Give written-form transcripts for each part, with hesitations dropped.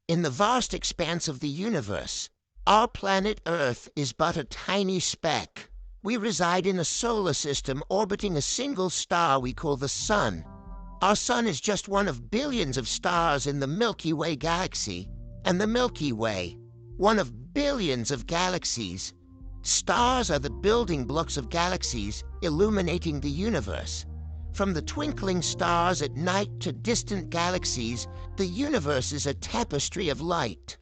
In the vast expanse of the universe, our planet Earth is but a tiny speck. We reside in a solar system orbiting a single star we call the Sun. Our Sun is just one of billions of stars in the Milky Way galaxy, and the Milky Way, one of billions of galaxies. Stars are the building blocks of galaxies, illuminating the universe. From the twinkling stars at night to distant galaxies, the universe is a tapestry of light.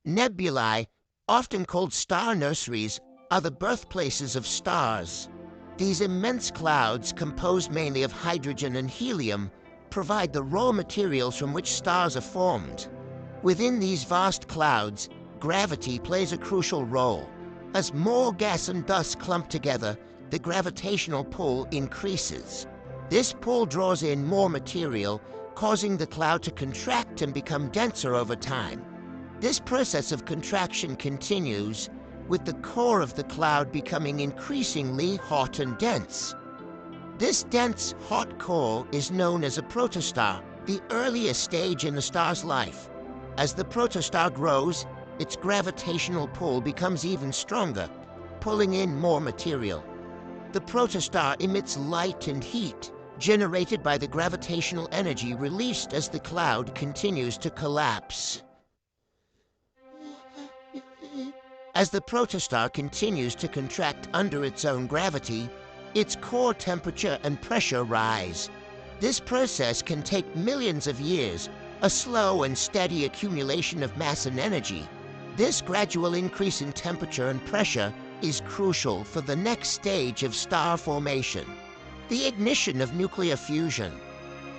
Nebulae, often called star nurseries, are the birthplaces of stars. These immense clouds, composed mainly of hydrogen and helium, provide the raw materials from which stars are formed. Within these vast clouds, gravity plays a crucial role. As more gas and dust clump together, the gravitational pull increases. This pull draws in more material, causing the cloud to contract and become denser over time. This process of contraction continues, with the core of the cloud becoming increasingly hot and dense. This dense, hot core is known as a protostar, the earliest stage in the star's life. As the protostar grows, its gravitational pull becomes even stronger, pulling in more material. The protostar emits light and heat, generated by the gravitational energy released as the cloud continues to collapse. As the protostar continues to contract under its own gravity, its core temperature and pressure rise. This process can take millions of years, a slow and steady accumulation of mass and energy. This gradual increase in temperature and pressure is crucial for the next stage of star formation, the ignition of nuclear fusion.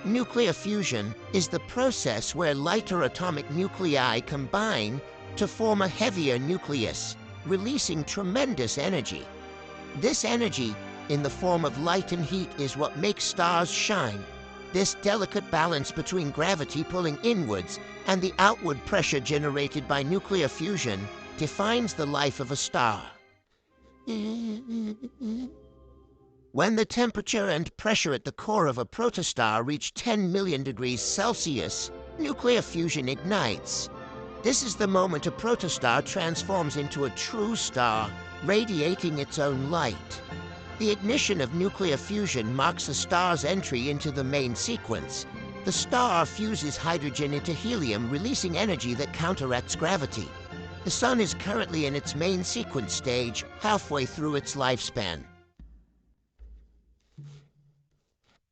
Nuclear fusion is the process where lighter atomic nuclei combine to form a heavier nucleus, releasing tremendous energy. This energy, in the form of light and heat, is what makes stars shine. This delicate balance between gravity pulling inwards and the outward pressure generated by nuclear fusion defines the life of a star. When the temperature and pressure at the core of a protostar reach 10 million degrees Celsius, nuclear fusion ignites. This is the moment a protostar transforms into a true star, radiating its own light. The ignition of nuclear fusion marks a star's entry into the main sequence. The star fuses hydrogen into helium, releasing energy that counteracts gravity. The Sun is currently in its main sequence stage, halfway through its lifespan.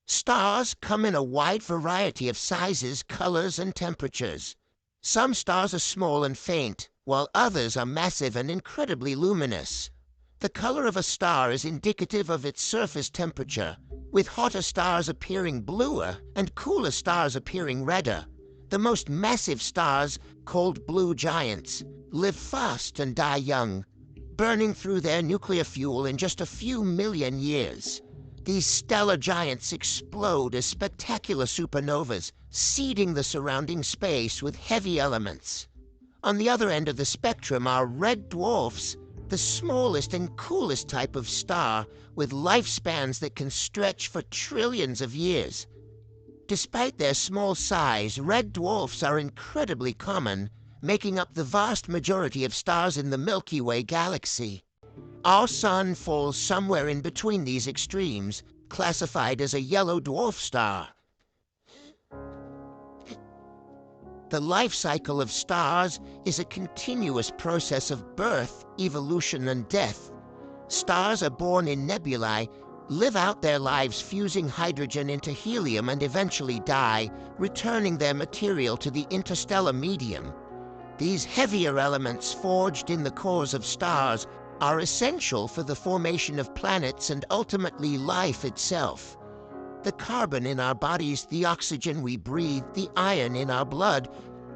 Stars come in a wide variety of sizes, colors, and temperatures. Some stars are small and faint, while others are massive and incredibly luminous. The color of a star is indicative of its surface temperature, with hotter stars appearing bluer and cooler stars appearing redder. The most massive stars, called blue giants, live fast and die young, burning through their nuclear fuel in just a few million years. These stellar giants explode as spectacular supernovas, seeding the surrounding space with heavy elements. On the other end of the spectrum are red dwarfs, the smallest and coolest type of star, with lifespans that can stretch for trillions of years. Despite their small size, red dwarfs are incredibly common, making up the vast majority of stars in the Milky Way galaxy. Our Sun falls somewhere in between these extremes, classified as a yellow dwarf star. The life cycle of stars is a continuous process of birth, evolution, and death. Stars are born in nebulae, live out their lives fusing hydrogen into helium, and eventually die, returning their material to the interstellar medium. These heavier elements forged in the cores of stars are essential for the formation of planets and ultimately life itself. The carbon in our bodies, the oxygen we breathe, the iron in our blood,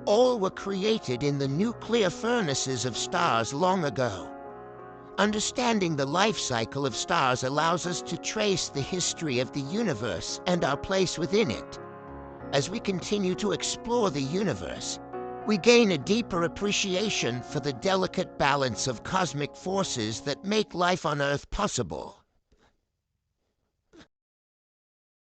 all were created in the nuclear furnaces of stars long ago. Understanding the life cycle of stars allows us to trace the history of the universe and our place within it. As we continue to explore the universe, we gain a deeper appreciation for the delicate balance of cosmic forces that make life on Earth possible.